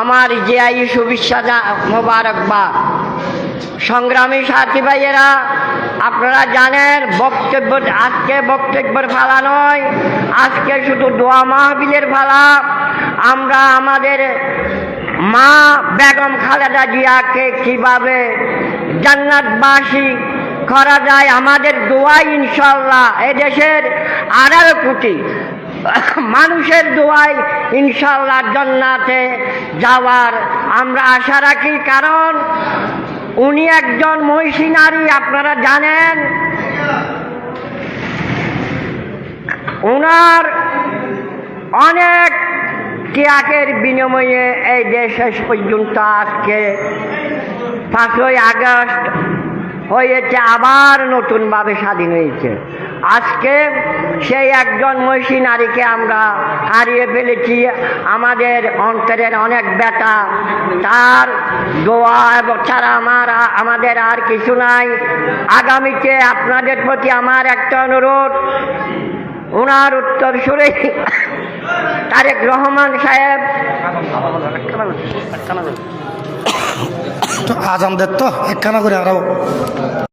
আমার জিআই শুভেচ্ছা মোবারকবাদ। সংগ্রামী সাথী ভাইয়েরা, আপনারা জানেন বক্তব্য আজকে বক্তব্যের ফালা নয়, আজকে শুধু দোয়া মাহফিলের ফালা। আমরা আমাদের মা বেগম খালেদা জিয়াকে কিভাবে জান্নাতবাসী করা যায়, আমাদের দোয়া ইনশাআল্লাহ এদেশের 18 কোটি মানুষের দোয়ায় ইনশাআল্লাহ জান্নাতে যাওয়ার আমরা আশা রাখি। কারণ উনি একজন মহিষী নারী, আপনারা জানেন। ওনার অনেক ত্যাগের বিনিময়ে এই দেশ শেষ পর্যন্ত আজকে 5ই আগস্ট হয়েছে, আবার নতুনভাবে স্বাধীন হয়েছে। আজকে সেই একজন মহিষী নারীকে আমরা হারিয়ে ফেলেছি। আমাদের অন্তরের অনেক ব্যথা, তার দোয়া ছাড়া আমাদের আর কিছু নাই। আগামীতে আপনাদের প্রতি আমার একটা অনুরোধ, ওনার উত্তর সুরে তারেক রহমান সাহেব আজান দেন তো একখানা করে আরো